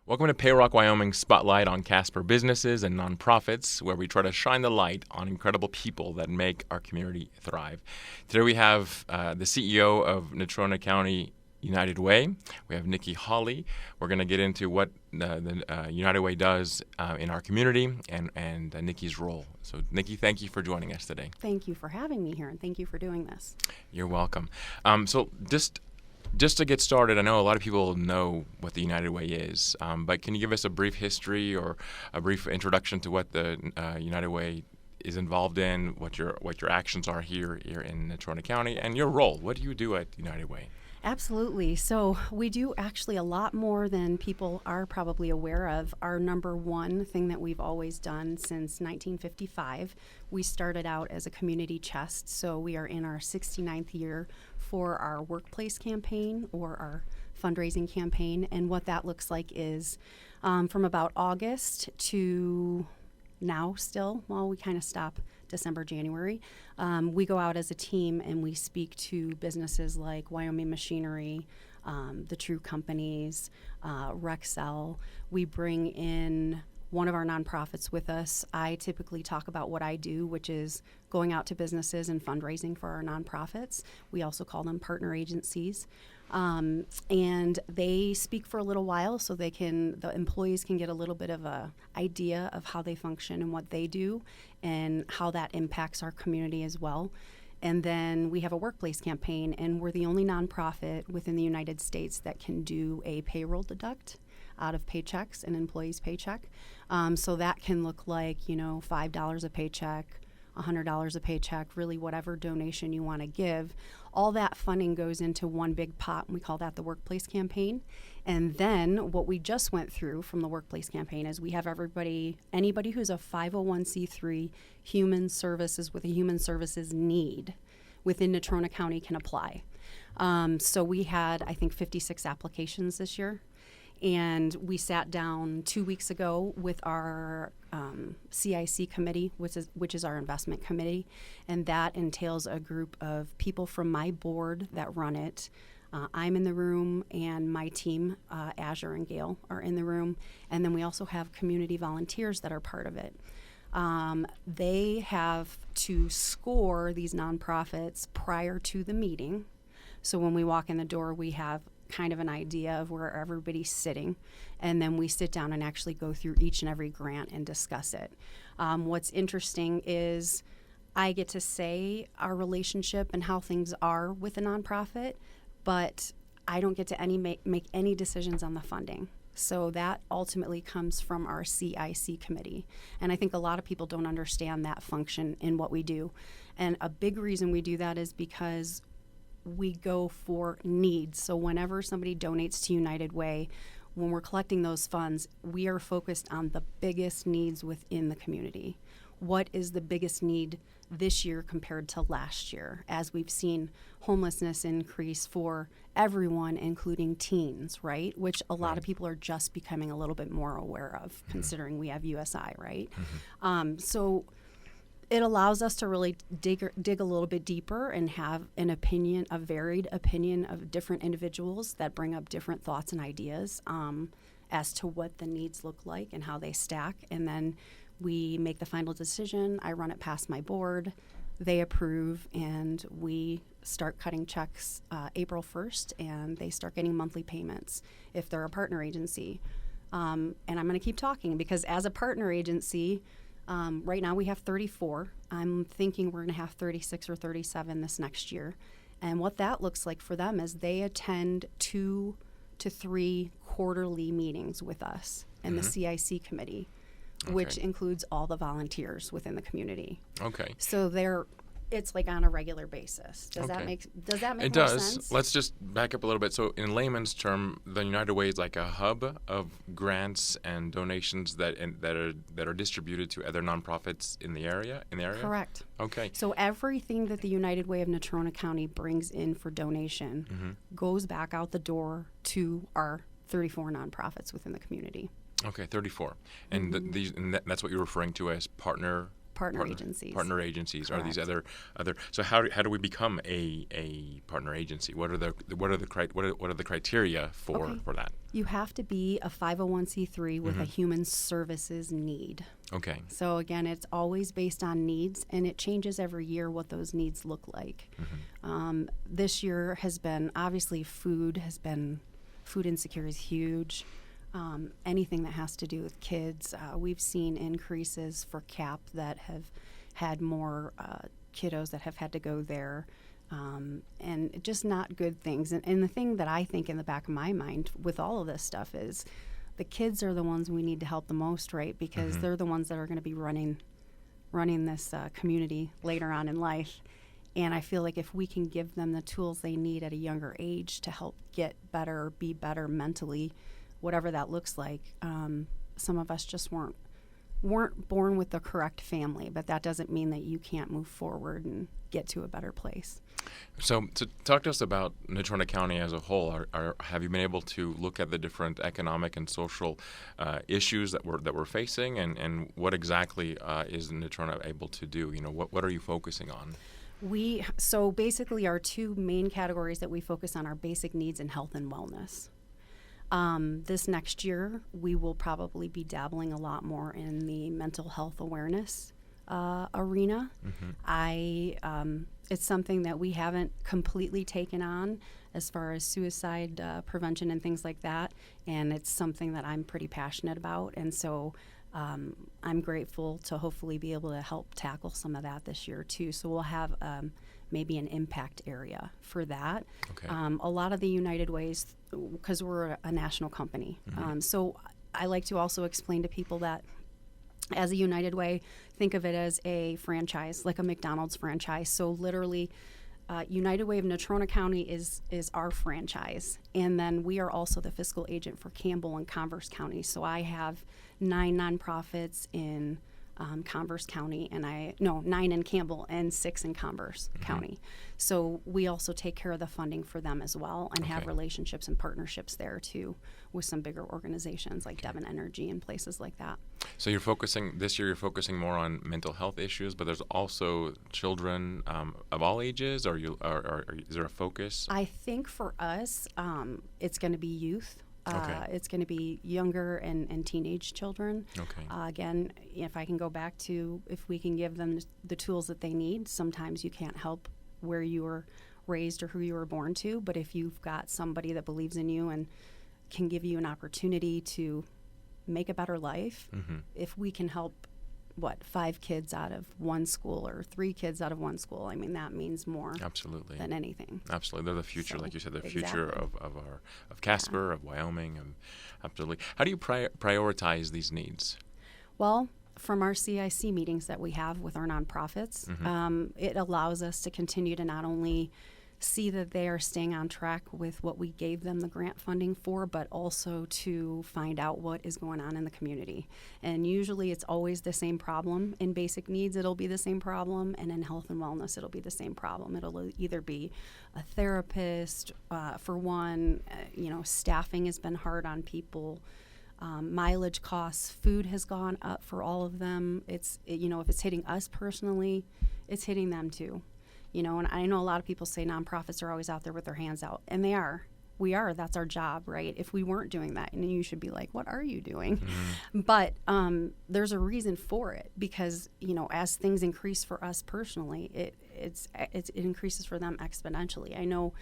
Welcome to Payrock Wyoming's Spotlight on Casper businesses and nonprofits, where we try to shine the light on incredible people that make our community thrive. Today we have the CEO of Natrona County United Way. We have Nikki Hawley. We're going to get into what the United Way does in our community and Nikki's role. So, Nikki, thank you for joining us today. Thank you for having me here, and thank you for doing this. You're welcome. So just to get started, I know a lot of people know what the United Way is, but can you give us a brief history or a brief introduction to what the United Way is involved in, what your actions are here in Natrona County, and your role? What do you do at United Way? Absolutely. So we do actually a lot more than people are probably aware of. Our number one thing that we've always done since 1955, we started out as a community chest. So we are in our 69th year for our workplace campaign or our fundraising campaign. And what that looks like is from about August to now still, well, we kind of stop December, January. We go out as a team and we speak to businesses like Wyoming Machinery, the True Companies, Rexel. We bring in one of our nonprofits with us. I typically talk about what I do, which is going out to businesses and fundraising for our nonprofits. We also call them partner agencies. And they speak for a little while so the employees can get a little bit of a idea of how they function and what they do and how that impacts our community as well. And then we have a workplace campaign, and we're the only nonprofit within the United States that can do a payroll deduct out of paychecks, an employee's paycheck. So that can look like, $5 a paycheck, $100 a paycheck, really whatever donation you want to give. All that funding goes into one big pot, and we call that the workplace campaign. And then what we just went through from the workplace campaign is we have anybody who's a 501c3 human services with a human services need within Natrona County can apply. So we had, I think, 56 applications this year. And we sat down 2 weeks ago with our CIC committee, which is our investment committee, and that entails a group of people from my board that run it. I'm in the room, and my team, Azure and Gail, are in the room, and then we also have community volunteers that are part of it. They have to score these nonprofits prior to the meeting. So when we walk in the door, we have kind of an idea of where everybody's sitting, and then we sit down and actually go through each and every grant and discuss it. What's interesting is I get to say our relationship and how things are with a nonprofit, but I don't get to make any decisions on the funding. So that ultimately comes from our CIC committee. And I think a lot of people don't understand that function in what we do. And a big reason we do that is because we go for needs. So whenever somebody donates to United Way, when we're collecting those funds, we are focused on the biggest needs within the community. What is the biggest need this year compared to last year, as we've seen homelessness increase for everyone, including teens, right? Which a lot of people are just becoming a little bit more aware of, considering we have USI, right? So it allows us to really dig a little bit deeper and have an opinion, a varied opinion of different individuals that bring up different thoughts and ideas as to what the needs look like and how they stack. And then we make the final decision. I run it past my board. They approve, and we start cutting checks April 1st, and they start getting monthly payments if they're a partner agency. And I'm going to keep talking because as a partner agency, right now we have 34. I'm thinking we're going to have 36 or 37 this next year. And what that looks like for them is they attend 2 to 3 quarterly meetings with us and the CIC committee, which includes all the volunteers within the community. Okay. So it's like on a regular basis. Does that make It more does. sense? Let's just back up a little bit. So in layman's term, the United Way is like a hub of grants and donations that are distributed to other nonprofits in the area. Correct. Okay. So everything that the United Way of Natrona County brings in for donation goes back out the door to our 34 nonprofits within the community. Okay, 34, and that's what you're referring to as partner Partner agencies. Partner agencies. Correct. Are these other? So how do we become a partner agency? What are the criteria for that? You have to be a 501c3 with a human services need. Okay. So again, it's always based on needs, and it changes every year what those needs look like. This year has been, obviously, food insecurity is huge. Anything that has to do with kids, we've seen increases for CAP that have had more kiddos that have had to go there. And just not good things. And the thing that I think in the back of my mind with all of this stuff is the kids are the ones we need to help the most, right? Because they're the ones that are going to be running this community later on in life. And I feel like if we can give them the tools they need at a younger age to help get better, be better mentally, whatever that looks like, some of us just weren't born with the correct family, but that doesn't mean that you can't move forward and get to a better place. So talk to us about Natrona County as a whole. Have you been able to look at the different economic and social issues that we're facing, and what exactly is Natrona able to do? What are you focusing on? So basically our two main categories that we focus on are basic needs and health and wellness. This next year, we will probably be dabbling a lot more in the mental health awareness arena. It's something that we haven't completely taken on as far as suicide prevention and things like that, and it's something that I'm pretty passionate about, and so I'm grateful to hopefully be able to help tackle some of that this year too. So we'll have maybe an impact area for that. Okay. A lot of the United Ways, because we're a national company. So I like to also explain to people that as a United Way, think of it as a franchise, like a McDonald's franchise. So literally, United Way of Natrona County is our franchise. And then we are also the fiscal agent for Campbell and Converse County. So I have 9 nonprofits in Converse County, and 9 in Campbell and 6 in Converse County. So we also take care of the funding for them as well, and have relationships and partnerships there too with some bigger organizations like Devon Energy and places like that. So this year you're focusing more on mental health issues, but there's also children of all ages, or is there a focus? I think for us, it's going to be youth. It's going to be younger and teenage children. Again, if I can go back to, if we can give them the tools that they need, sometimes you can't help where you were raised or who you were born to, but if you've got somebody that believes in you and can give you an opportunity to make a better life, if we can help 5 kids out of one school or 3 kids out of one school, I mean, that means more than anything. Absolutely. They're the future, like you said, the future of Casper, of Wyoming. Absolutely. How do you prioritize these needs? Well, from our CIC meetings that we have with our nonprofits, it allows us to continue to not only see that they are staying on track with what we gave them the grant funding for, but also to find out what is going on in the community. And usually it's always the same problem. In basic needs, it'll be the same problem, and in health and wellness, it'll be the same problem. It'll either be a therapist, for one, staffing has been hard on people. Mileage costs, food has gone up for all of them. If it's hitting us personally, it's hitting them too. And I know a lot of people say nonprofits are always out there with their hands out, and they are. We are. That's our job, right? If we weren't doing that, and you should be like, what are you doing? But there's a reason for it, because, as things increase for us personally, it increases for them exponentially. I know,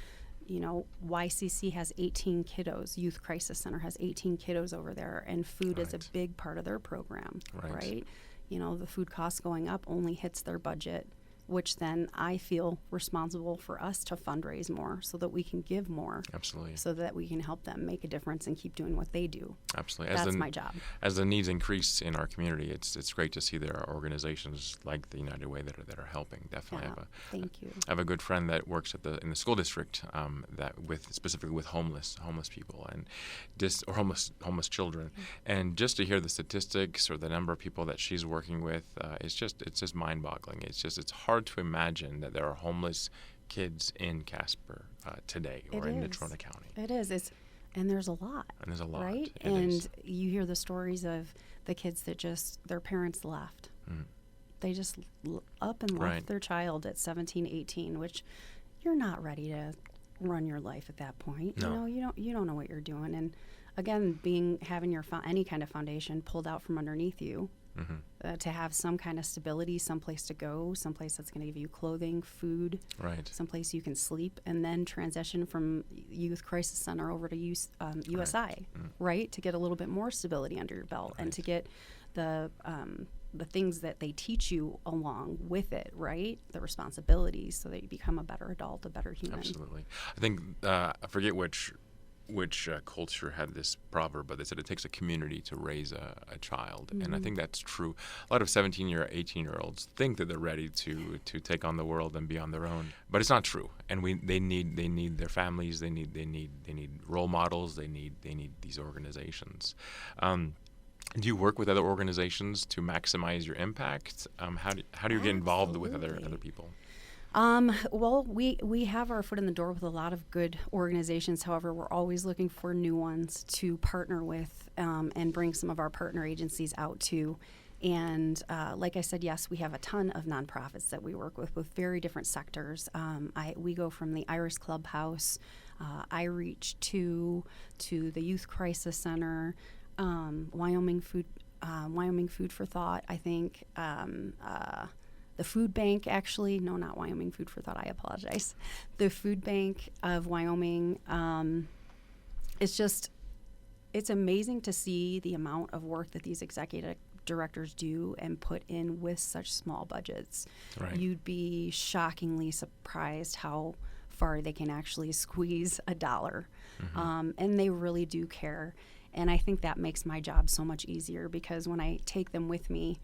YCC has 18 kiddos. Youth Crisis Center has 18 kiddos over there, and food is a big part of their program, right? The food costs going up only hits their budget, which then I feel responsible for us to fundraise more so that we can give more. Absolutely. So that we can help them make a difference and keep doing what they do. Absolutely. That's my job. As the needs increase in our community, it's great to see there are organizations like the United Way that are helping. Definitely. Thank you. I have a good friend that works in the school district specifically with homeless people and or homeless children. And just to hear the statistics or the number of people that she's working with, it's just mind-boggling. It's hard to imagine that there are homeless kids in Casper today, or in Natrona County. It is. And there's a lot. Right? You hear the stories of the kids that just their parents left. up and left Right. their child at 17, 18, which you're not ready to run your life at that point. No. You don't know what you're doing. And again, having your any kind of foundation pulled out from underneath you, to have some kind of stability, someplace to go, someplace that's going to give you clothing, food, Right. someplace you can sleep, and then transition from Youth Crisis Center over to USI, right? To get a little bit more stability under your belt, and to get the things that they teach you along with it, right? The responsibilities, so that you become a better adult, a better human. Absolutely. I think I forget which culture had this proverb, but they said it takes a community to raise a child, and I think that's true. A lot of 17-year, 18-year-olds think that they're ready to take on the world and be on their own, but it's not true. And they need their families, they need role models, they need these organizations. Do you work with other organizations to maximize your impact? How do you get involved with other people? Well, we have our foot in the door with a lot of good organizations. However, we're always looking for new ones to partner with, and bring some of our partner agencies out to. And like I said, yes, we have a ton of nonprofits that we work with very different sectors. We go from the Iris Clubhouse, iReach to the Youth Crisis Center, Wyoming Food for Thought, I think. The Food Bank, actually, no, not Wyoming Food for Thought, I apologize. The Food Bank of Wyoming, it's amazing to see the amount of work that these executive directors do and put in with such small budgets. Right. You'd be shockingly surprised how far they can actually squeeze a dollar. And they really do care. And I think that makes my job so much easier, because when I take them with me,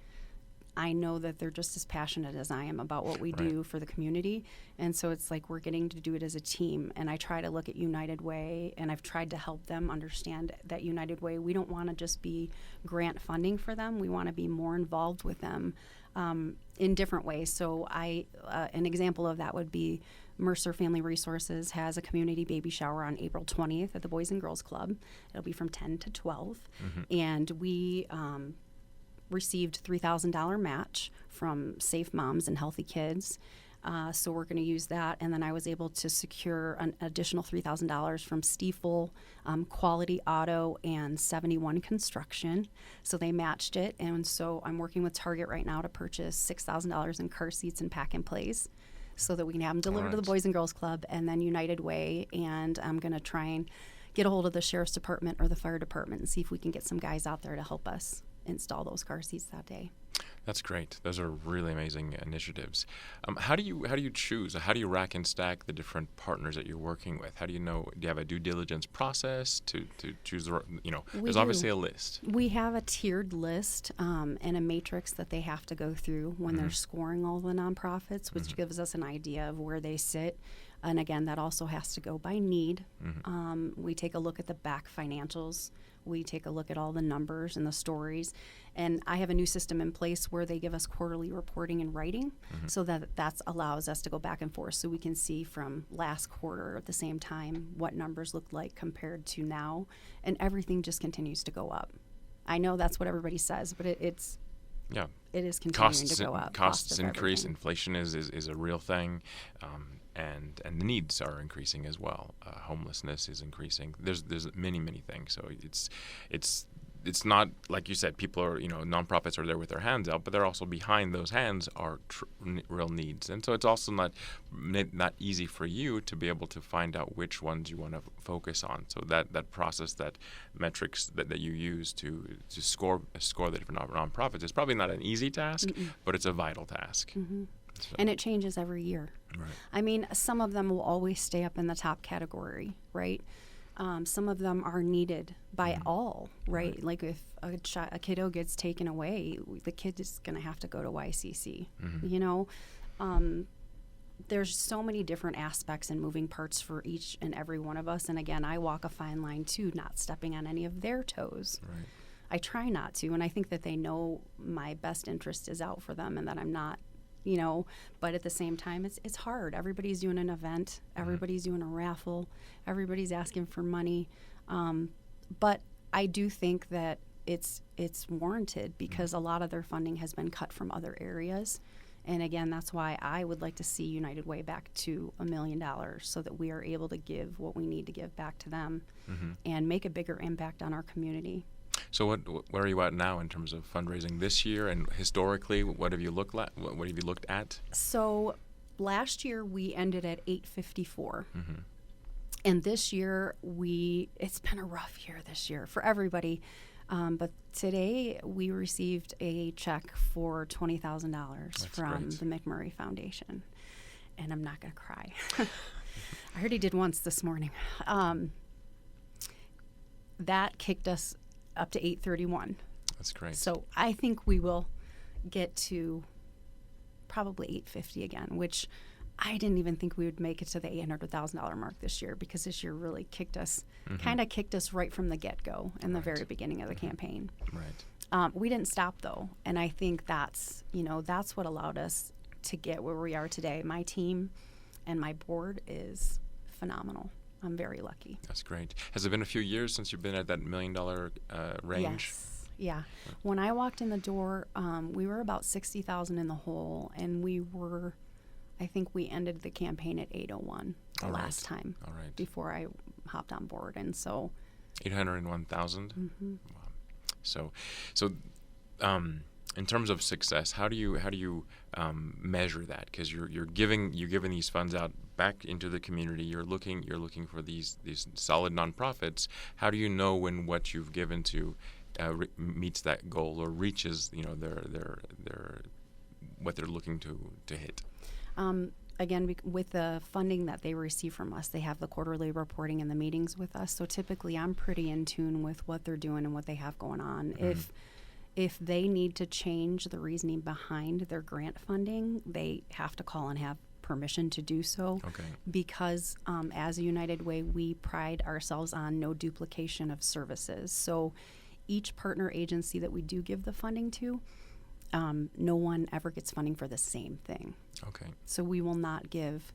I know that they're just as passionate as I am about what we do for the community. And so it's like we're getting to do it as a team. And I try to look at United Way, and I've tried to help them understand that United Way, we don't want to just be grant funding for them. We want to be more involved with them in different ways. So an example of that would be Mercer Family Resources has a community baby shower on April 20th at the Boys and Girls Club. It'll be from 10 to 12. And we received $3,000 match from Safe Moms and Healthy Kids. So we're going to use that. And then I was able to secure an additional $3,000 from Stiefel, Quality Auto, and 71 Construction. So they matched it. And so I'm working with Target right now to purchase $6,000 in car seats and pack and plays, so that we can have them delivered to the Boys and Girls Club, and then United Way. And I'm going to try and get a hold of the Sheriff's Department or the Fire Department and see if we can get some guys out there to help us install those car seats that day. That's great. Those are really amazing initiatives. How do you choose? How do you rack and stack the different partners that you're working with? How do you know? Do you have a due diligence process to choose the? There's obviously a list. We have a tiered list and a matrix that they have to go through when they're scoring all the nonprofits, which gives us an idea of where they sit. And again, that also has to go by need. We take a look at the back financials. We take a look at all the numbers and the stories. And I have a new system in place where they give us quarterly reporting in writing, so that allows us to go back and forth, so we can see from last quarter at the same time what numbers look like compared to now. And everything just continues to go up. I know that's what everybody says, but it is continuing to go up. Costs increase. Inflation is a real thing. And the needs are increasing as well. Homelessness is increasing. There's many things. So it's not like you said. People are nonprofits are there with their hands out, but they're also behind those hands are real needs. And so it's also not easy for you to be able to find out which ones you want to focus on. So that process, that metrics that you use to score the different nonprofits is probably not an easy task, but it's a vital task. So. And it changes every year. Right. I mean, some of them will always stay up in the top category, right? Some of them are needed by all, right? Like if a kiddo gets taken away, the kid is going to have to go to YCC. There's so many different aspects and moving parts for each and every one of us. And again, I walk a fine line too, not stepping on any of their toes. Right. I try not to, and I think that they know my best interest is out for them and that I'm not, but at the same time, it's hard. Everybody's doing an event. Everybody's doing a raffle. Everybody's asking for money. But I do think that it's warranted because a lot of their funding has been cut from other areas. And again, that's why I would like to see United Way back to $1 million so that we are able to give what we need to give back to them and make a bigger impact on our community. So where are you at now in terms of fundraising this year, and historically, what have you looked at? So last year we ended at 854. And this year it's been a rough year this year for everybody. But today we received a check for $20,000 from the McMurray Foundation. And I'm not going to cry. I already did once this morning. That kicked us up to 831. That's great. So I think we will get to probably 850 again, which I didn't even think we would make it to the $800,000 mark this year, because this year really kicked us right from the get-go in the very beginning of the campaign. Right. We didn't stop though, and I think that's what allowed us to get where we are today. My team and my board is phenomenal. I'm very lucky. That's great. Has it been a few years since you've been at that $1 million range? Yes. Yeah. When I walked in the door, we were about 60,000 in the hole, and I think we ended the campaign at 801 last time. All right. Before I hopped on board, and so 801,000. Wow. So, in terms of success, how do you measure that? Because you're giving these funds out back into the community. You're looking for these solid nonprofits. How do you know when what you've given to meets that goal or reaches their what they're looking to hit? Again, with the funding that they receive from us, they have the quarterly reporting and the meetings with us. So typically, I'm pretty in tune with what they're doing and what they have going on. If they need to change the reasoning behind their grant funding, they have to call and have permission to do so. Okay. Because as a United Way, we pride ourselves on no duplication of services. So each partner agency that we do give the funding to, no one ever gets funding for the same thing. Okay. So we will not give,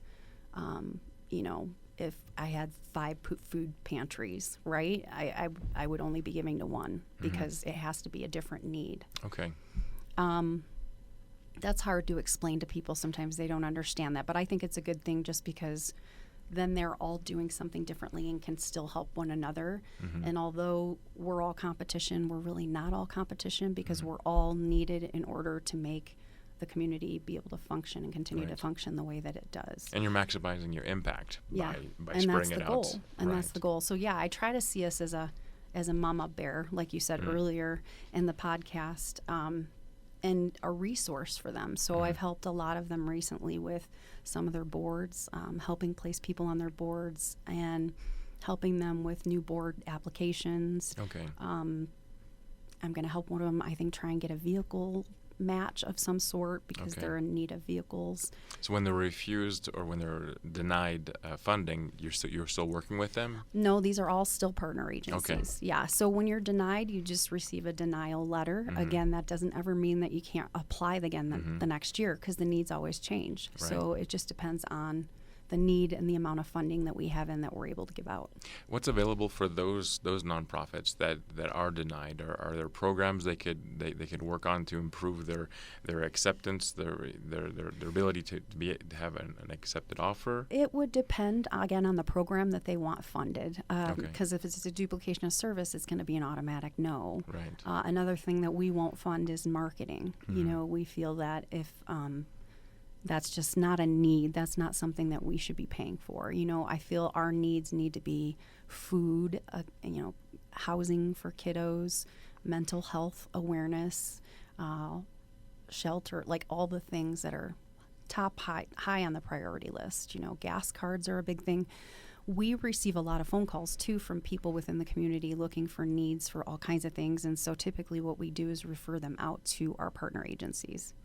if I had 5 food pantries, right, I would only be giving to one because it has to be a different need. Okay. That's hard to explain to people. Sometimes they don't understand that, but I think it's a good thing just because then they're all doing something differently and can still help one another. And although we're all competition, we're really not all competition because we're all needed in order to make the community be able to function and continue to function the way that it does. And you're maximizing your impact by and spreading that's it the goal. out. And that's the goal. So yeah, I try to see us as a mama bear, like you said earlier in the podcast, and a resource for them. So I've helped a lot of them recently with some of their boards, helping place people on their boards and helping them with new board applications. Okay. I'm going to help one of them, I think, try and get a vehicle match of some sort because they're in need of vehicles. So when they're refused or when they're denied funding, you're still working with them? No, these are all still partner agencies. Okay. Yeah. So when you're denied, you just receive a denial letter. Again, that doesn't ever mean that you can't apply again the next year because the needs always change. Right. So it just depends on the need and the amount of funding that we have and that we're able to give out. What's available for those nonprofits that are denied? Are there programs they could work on to improve their acceptance, their ability to have an accepted offer? It would depend again on the program that they want funded. Because if it's a duplication of service, it's going to be an automatic no. Right. Another thing that we won't fund is marketing. We feel that if that's just not a need. That's not something that we should be paying for. I feel our needs need to be food, housing for kiddos, mental health awareness, shelter, like all the things that are high on the priority list. Gas cards are a big thing. We receive a lot of phone calls, too, from people within the community looking for needs for all kinds of things. And so typically what we do is refer them out to our partner agencies.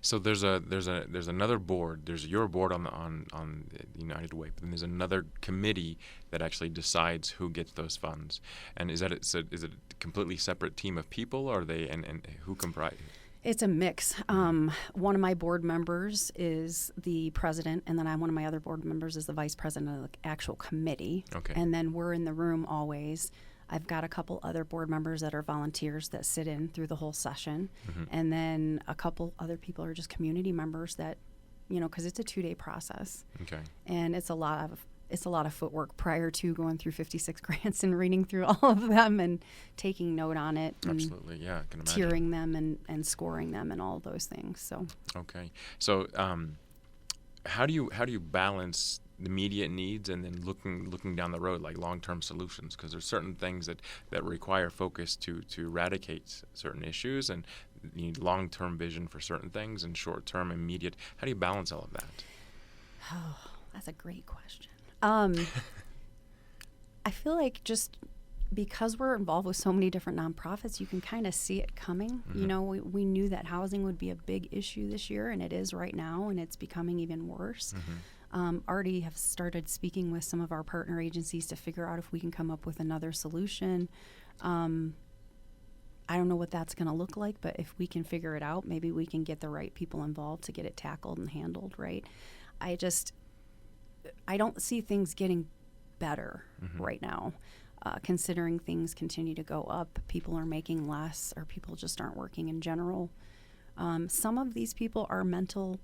So there's another board. There's your board on the United Way, but then there's another committee that actually decides who gets those funds. And is it a completely separate team of people, or are they and who comprise? It's a mix. One of my board members is the president, and then one of my other board members is the vice president of the actual committee. Okay. And then we're in the room always I've got a couple other board members that are volunteers that sit in through the whole session. And then a couple other people are just community members that, because it's a 2-day process. Okay. And it's a lot of footwork prior to going through 56 grants and reading through all of them and taking note on it. And Absolutely, yeah, I can imagine. tiering them and scoring them and all of those things. So. Okay. So how do you balance the immediate needs and then looking down the road, like long-term solutions? Because there's certain things that require focus to eradicate certain issues, and you need long-term vision for certain things and short-term, immediate. How do you balance all of that? Oh, that's a great question. I feel like just because we're involved with so many different nonprofits, you can kind of see it coming. We knew that housing would be a big issue this year, and it is right now, and it's becoming even worse. Already have started speaking with some of our partner agencies to figure out if we can come up with another solution. I don't know what that's going to look like, but if we can figure it out, maybe we can get the right people involved to get it tackled and handled right. I don't see things getting better right now. Considering things continue to go up, people are making less, or people just aren't working in general. Some of these people are mental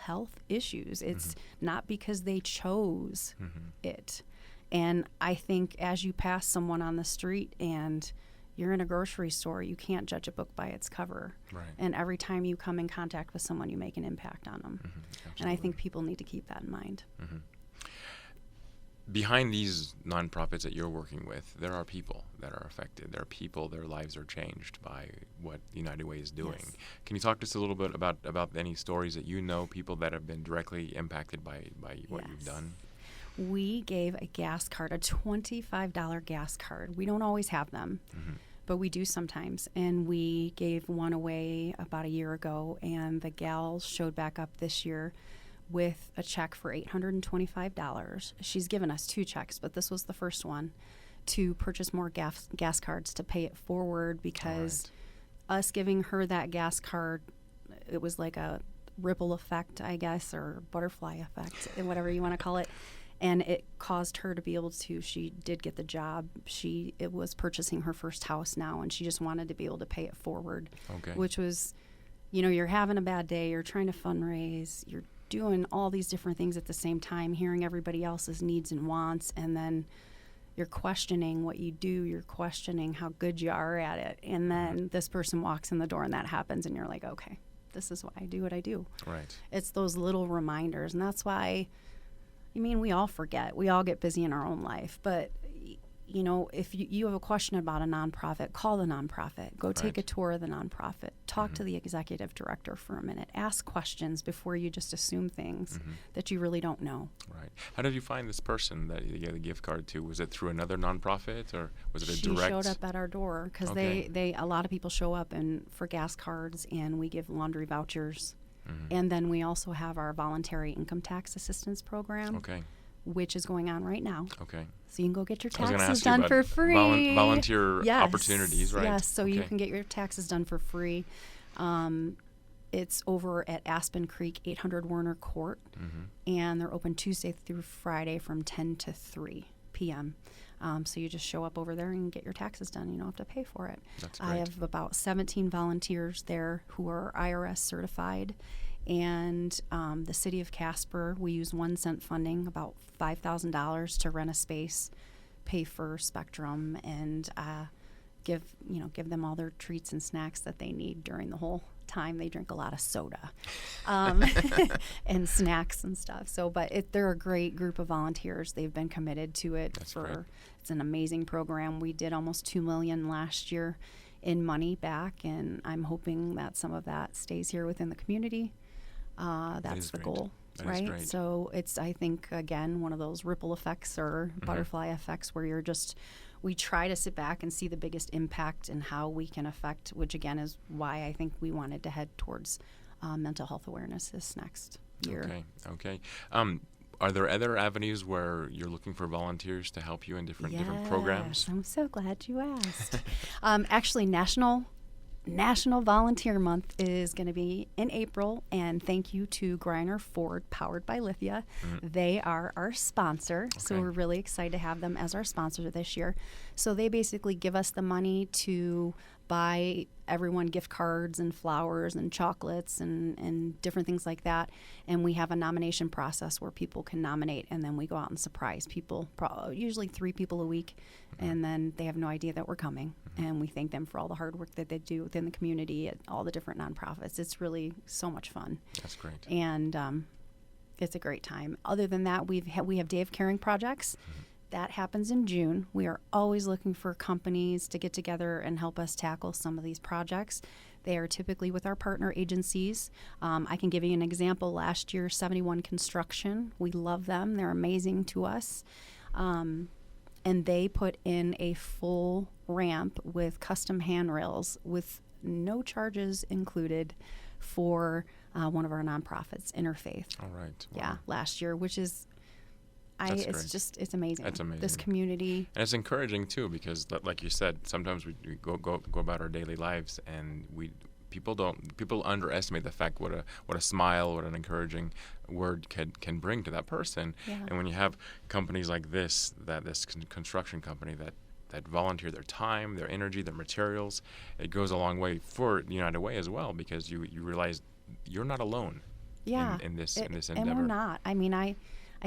health issues. It's not because they chose it. And I think as you pass someone on the street and you're in a grocery store, you can't judge a book by its cover. Right. And every time you come in contact with someone, you make an impact on them. And I think people need to keep that in mind. Behind these nonprofits that you're working with, there are people that are affected. There are people, their lives are changed by what United Way is doing. Yes. Can you talk to us a little bit about any stories that people that have been directly impacted by what you've done? We gave a gas card, a $25 gas card. We don't always have them, but we do sometimes. And we gave one away about a year ago, and the gals showed back up this year with a check for $825. She's given us 2 checks, but this was the first one, to purchase more gas cards to pay it forward, because us giving her that gas card, it was like a ripple effect, I guess, or butterfly effect, whatever you want to call it. And it caused her to be able to, she did get the job. It was purchasing her first house now, and she just wanted to be able to pay it forward, which was, you're having a bad day, you're trying to fundraise, you're doing all these different things at the same time, hearing everybody else's needs and wants, and then you're questioning what you do, you're questioning how good you are at it, and then this person walks in the door and that happens, and you're like, okay, this is why I do what I do. Right. It's those little reminders, and that's why, we all forget. We all get busy in our own life, but if you have a question about a nonprofit, call the nonprofit. Go take a tour of the nonprofit. Talk to the executive director for a minute. Ask questions before you just assume things that you really don't know. Right. How did you find this person that you gave the gift card to? Was it through another nonprofit, or was it a direct? She showed up at our door, because they a lot of people show up for gas cards, and we give laundry vouchers. And then we also have our voluntary income tax assistance program, which is going on right now. Okay. So you can go get your taxes done for free. Volunteer opportunities, right? Yes, so you can get your taxes done for free. It's over at Aspen Creek, 800 Werner Court, and they're open Tuesday through Friday from 10 to 3 p.m. So you just show up over there and get your taxes done. You don't have to pay for it. That's great. I have about 17 volunteers there who are IRS certified. And the city of Casper, we use 1 cent funding, about $5,000 to rent a space, pay for Spectrum, and give them all their treats and snacks that they need during the whole time. They drink a lot of soda and snacks and stuff. So, but they're a great group of volunteers. They've been committed to it. It's an amazing program. We did almost $2 million last year in money back, and I'm hoping that some of that stays here within the community. That's the goal, right? So it's, I think, again, one of those ripple effects or butterfly effects where we try to sit back and see the biggest impact and how we can affect, which again is why I think we wanted to head towards mental health awareness this next year. Okay. Are there other avenues where you're looking for volunteers to help you in different programs? I'm so glad you asked. Actually, national National Volunteer Month is going to be in April, and thank you to Griner Ford, powered by Lithia. They are our sponsor, so we're really excited to have them as our sponsor this year. So they basically give us the money to buy everyone gift cards and flowers and chocolates and different things like that. And we have a nomination process where people can nominate, and then we go out and surprise people, usually 3 people a week, and then they have no idea that we're coming. And we thank them for all the hard work that they do within the community at all the different nonprofits. It's really so much fun. That's great. And it's a great time. Other than that, we have Day of Caring projects. That happens in June. We are always looking for companies to get together and help us tackle some of these projects. They are typically with our partner agencies. I can give you an example. Last year, 71 Construction. We love them. They're amazing to us. And they put in a full ramp with custom handrails with no charges included for one of our nonprofits, Interfaith. All right. Wow. Yeah, last year, which is... it's amazing. It's amazing. This community. And it's encouraging too, because like you said, sometimes we go about our daily lives, and people underestimate the fact what a smile, what an encouraging word can bring to that person. Yeah. And when you have companies like this construction company that volunteer their time, their energy, their materials, it goes a long way for United Way as well, because you realize you're not alone. Yeah. In this endeavor. And we're not. I mean, I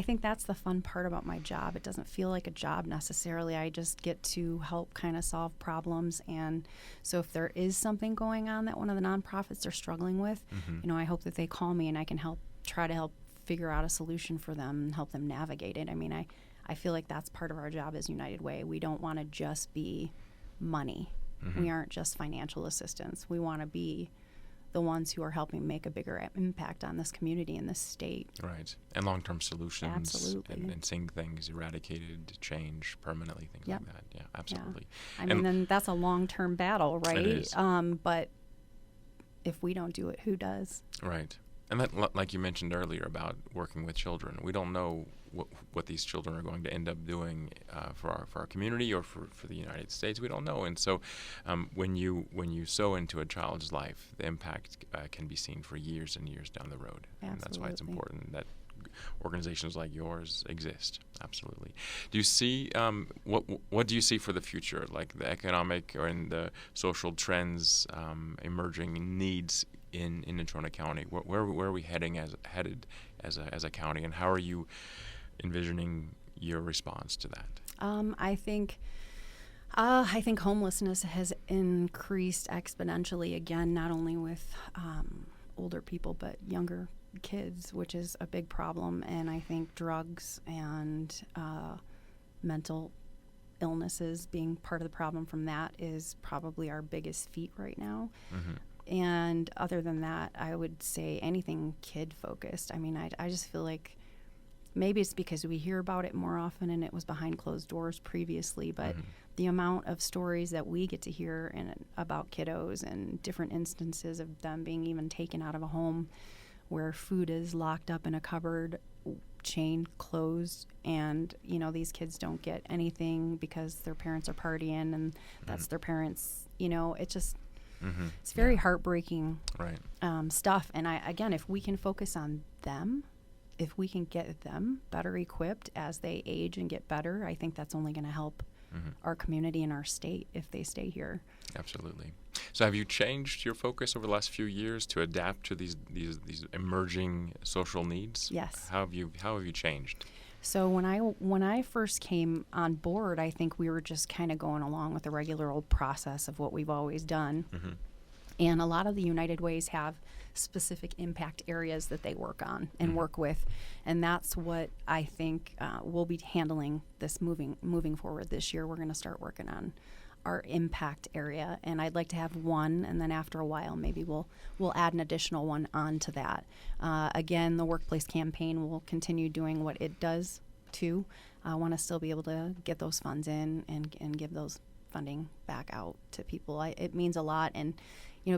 think that's the fun part about my job. It doesn't feel like a job necessarily. I just get to help kind of solve problems. And so if there is something going on that one of the nonprofits are struggling with, I hope that they call me and I can try to help figure out a solution for them and help them navigate it. I mean, I feel like that's part of our job as United Way. We don't want to just be money. We aren't just financial assistance. We want to be the ones who are helping make a bigger impact on this community and this state. Right. And long-term solutions. Absolutely. And seeing things eradicated, change permanently, things like that. Yeah, absolutely. Yeah. I mean, and that's a long-term battle, right? It is. But if we don't do it, who does? Right. And that, like you mentioned earlier about working with children, we don't know what these children are going to end up doing for our community or for the United States. We don't know. And so when you sow into a child's life, the impact can be seen for years and years down the road. Absolutely. And that's why it's important that organizations like yours exist. Absolutely. Do you see what do you see for the future, like the economic or in the social trends, emerging needs in Natrona County? Where are we headed as a county, and how are you envisioning your response to that? I think homelessness has increased exponentially again, not only with older people but younger kids, which is a big problem. And I think drugs and mental illnesses being part of the problem from that is probably our biggest feat right now. And other than that, I would say anything kid-focused. I mean, I just feel like maybe it's because we hear about it more often and it was behind closed doors previously, but the amount of stories that we get to hear about kiddos and different instances of them being even taken out of a home where food is locked up in a cupboard, chained, closed, and, these kids don't get anything because their parents are partying and that's their parents, it just... It's very heartbreaking stuff. And again, if we can focus on them, if we can get them better equipped as they age and get better, I think that's only going to help our community and our state if they stay here. Absolutely. So have you changed your focus over the last few years to adapt to these emerging social needs? Yes. How have you changed? So when I first came on board, I think we were just kind of going along with the regular old process of what we've always done. And a lot of the United Ways have specific impact areas that they work on and work with. And that's what I think we'll be handling this moving forward this year. We're going to start working on our impact area, and I'd like to have one, and then after a while maybe we'll add an additional one onto that. Again, the workplace campaign will continue doing what it does too. I want to still be able to get those funds in and give those funding back out to people. It means a lot, and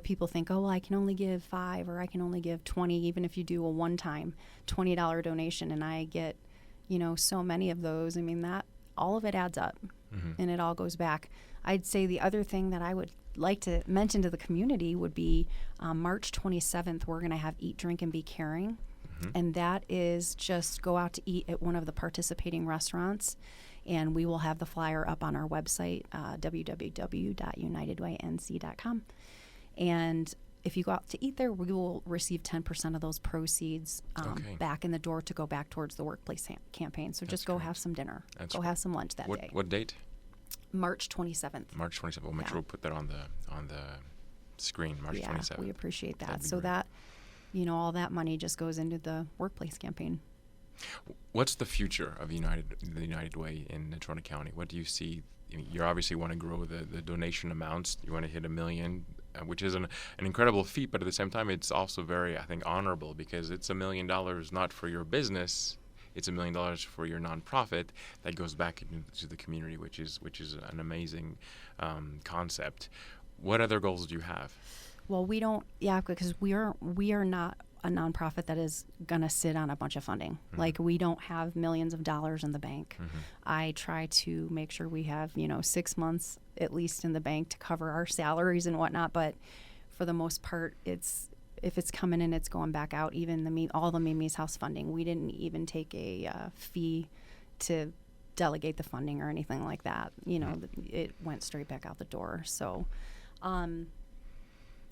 people think, oh, well, I can only give 5 or I can only give 20, even if you do a one-time $20 donation, and I get so many of those. I mean, that all of it adds up. And it all goes back. I'd say the other thing that I would like to mention to the community would be March 27th, we're going to have Eat, Drink, and Be Caring. And that is just go out to eat at one of the participating restaurants. And we will have the flyer up on our website, www.unitedwaync.com. And if you go out to eat there, we will receive 10% of those proceeds back in the door to go back towards the workplace campaign. So just go have some dinner. Go have some lunch that day. What date? March 27th. March 27th. We'll make sure we'll put that on the screen. March 27th. We appreciate that. So great. that, all that money just goes into the workplace campaign. What's the future of the United Way in Natrona County? What do you see? You obviously want to grow the donation amounts. You want to hit $1 million, which is an incredible feat, but at the same time, it's also very, I think, honorable because it's $1 million not for your business. It's $1 million for your nonprofit that goes back into the community, which is an amazing concept. What other goals do you have? Well, we don't, because we are not a nonprofit that is going to sit on a bunch of funding. Like, we don't have millions of dollars in the bank. I try to make sure we have, 6 months at least in the bank to cover our salaries and whatnot. But for the most part, if it's coming in, it's going back out. Even all the Mimi's House funding, we didn't even take a fee to delegate the funding or anything like that. It went straight back out the door. So,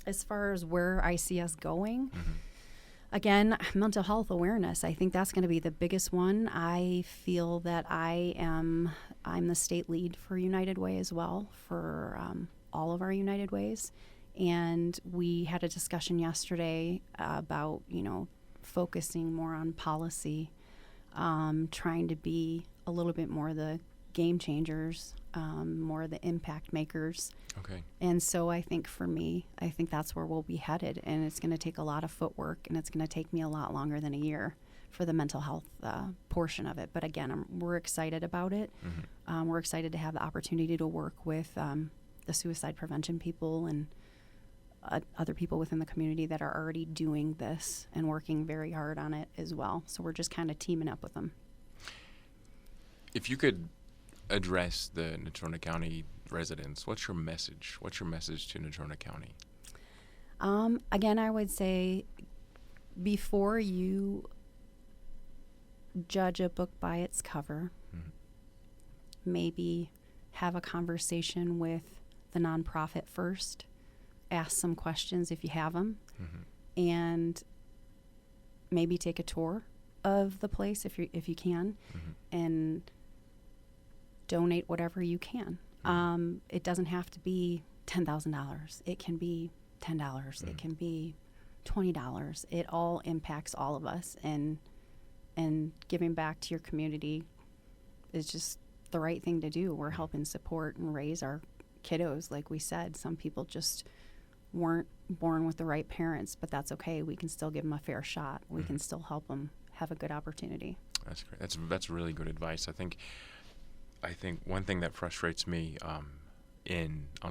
as far as where I see us going, again, mental health awareness. I think that's going to be the biggest one. I feel that I'm the state lead for United Way as well, for all of our United Ways. And we had a discussion yesterday about, focusing more on policy, trying to be a little bit more the game changers, more the impact makers. Okay. And so I think for me, that's where we'll be headed. And it's going to take a lot of footwork, and it's going to take me a lot longer than a year for the mental health portion of it. But again, we're excited about it. We're excited to have the opportunity to work with the suicide prevention people and other people within the community that are already doing this and working very hard on it as well. So we're just kind of teaming up with them. If you could address the Natrona County residents, what's your message? What's your message to Natrona County? Again, I would say before you judge a book by its cover, maybe have a conversation with the nonprofit first, ask some questions if you have them, and maybe take a tour of the place if you can, and donate whatever you can. It doesn't have to be $10,000. It can be $10. It can be $20. It all impacts all of us, and giving back to your community is just the right thing to do. We're helping support and raise our kiddos. Like we said, some people just weren't born with the right parents, but that's okay. We can still give them a fair shot. We can still help them have a good opportunity. That's great. That's really good advice. I think one thing that frustrates me on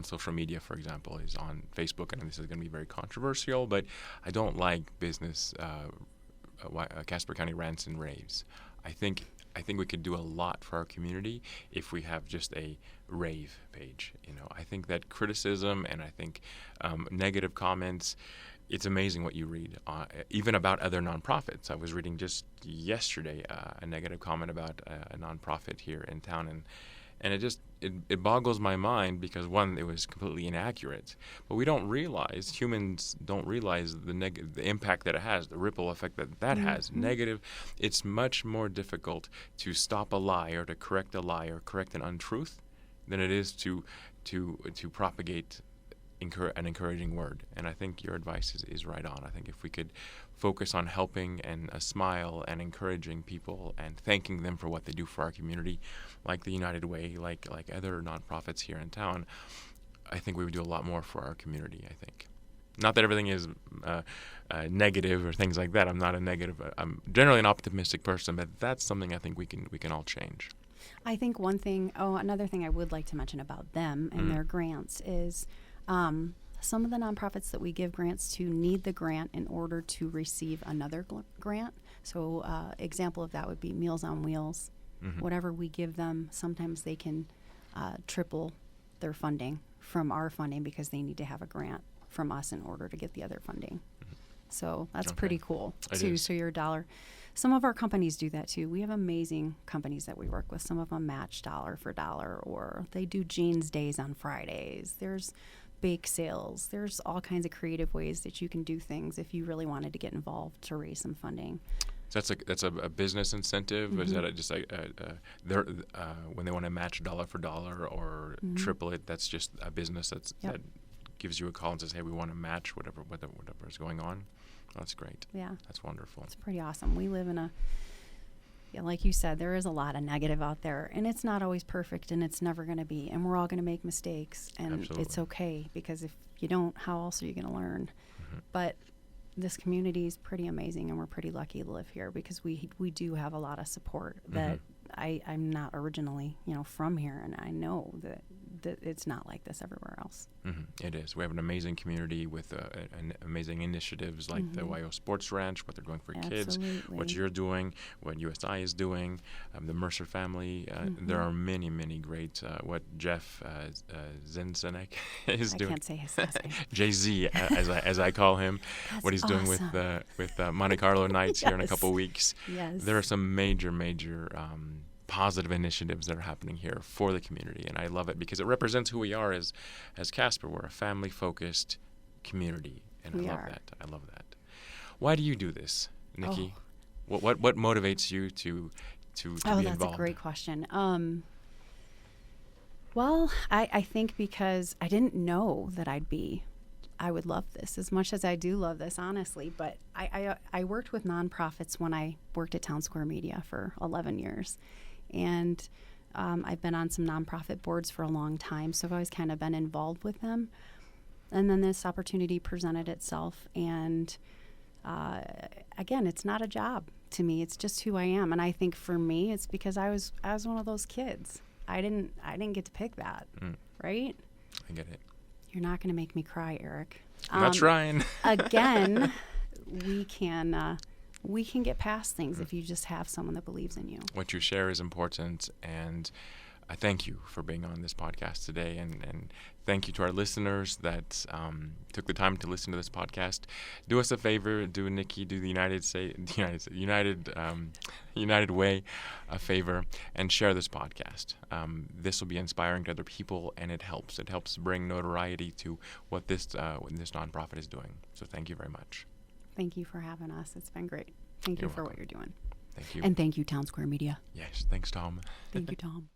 social media, for example, is on Facebook, and this is going to be very controversial, but I don't like business Casper County rants and raves. I think we could do a lot for our community if we have just a rave page. I think that criticism and I think negative comments, it's amazing what you read, even about other nonprofits. I was reading just yesterday a negative comment about a nonprofit here in town, and it boggles my mind because, one, it was completely inaccurate. But humans don't realize the impact that it has, the ripple effect that has. Negative. It's much more difficult to stop a lie or to correct a lie or correct an untruth than it is to propagate an encouraging word. And I think your advice is right on. I think if we could focus on helping and a smile and encouraging people and thanking them for what they do for our community, like the United Way, like other nonprofits here in town, I think we would do a lot more for our community, I think. Not that everything is negative or things like that. I'm not a negative. I'm generally an optimistic person, but that's something I think we can all change. I think another thing I would like to mention about them and their grants is some of the nonprofits that we give grants to need the grant in order to receive another grant. So example of that would be Meals on Wheels. Whatever we give them, sometimes they can triple their funding from our funding because they need to have a grant from us in order to get the other funding. So that's pretty cool too. So your dollar. Some of our companies do that too. We have amazing companies that we work with. Some of them match dollar for dollar, or they do jeans days on Fridays. There's bake sales. There's all kinds of creative ways that you can do things if you really wanted to get involved to raise some funding. So that's a business incentive. Mm-hmm. Is that just like when they want to match dollar for dollar or triple it? That's just a business that gives you a call and says, "Hey, we want to match whatever is going on." Oh, that's great. Yeah, that's wonderful. It's pretty awesome. We live in like you said, there is a lot of negative out there, and it's not always perfect, and it's never going to be. And we're all going to make mistakes, and Absolutely. It's okay, because if you don't, how else are you going to learn? Mm-hmm. But this community is pretty amazing, and we're pretty lucky to live here because we do have a lot of support that I'm not originally from here, and I know that it's not like this everywhere else. Mm-hmm. It is. We have an amazing community with amazing initiatives like the YO Sports Ranch, what they're doing for kids, what you're doing, what USI is doing, the Mercer family. There are many, many great, what Jeff Zinsenek is doing. I can't say his last name. Jay-Z, as I call him. That's what he's doing with Monte Carlo Nights here in a couple weeks. Yes. There are some major positive initiatives that are happening here for the community, and I love it because it represents who we are as Casper. We're a family-focused community, and I love that. Why do you do this, Nikki? Oh. What motivates you to be involved? Oh, that's a great question. Well, I think because I didn't know that I would love this as much as I do love this, honestly. But I worked with nonprofits when I worked at Town Square Media for 11 years. And I've been on some nonprofit boards for a long time, so I've always kind of been involved with them. And then this opportunity presented itself. And again, it's not a job to me. It's just who I am. And I think for me, it's because I was one of those kids. I didn't get to pick that, right? I get it. You're not going to make me cry, Eric. I'm not trying. Again, we can get past things if you just have someone that believes in you. What you share is important, and I thank you for being on this podcast today, and thank you to our listeners that took the time to listen to this podcast. Do us a favor, do Nikki, do the United Way a favor, and share this podcast. This will be inspiring to other people, and it helps. It helps bring notoriety to what this nonprofit is doing. So thank you very much. Thank you for having us. It's been great. Thank you for what you're doing. Thank you. And thank you, Town Square Media. Yes, thanks, Tom. Thank you, Tom.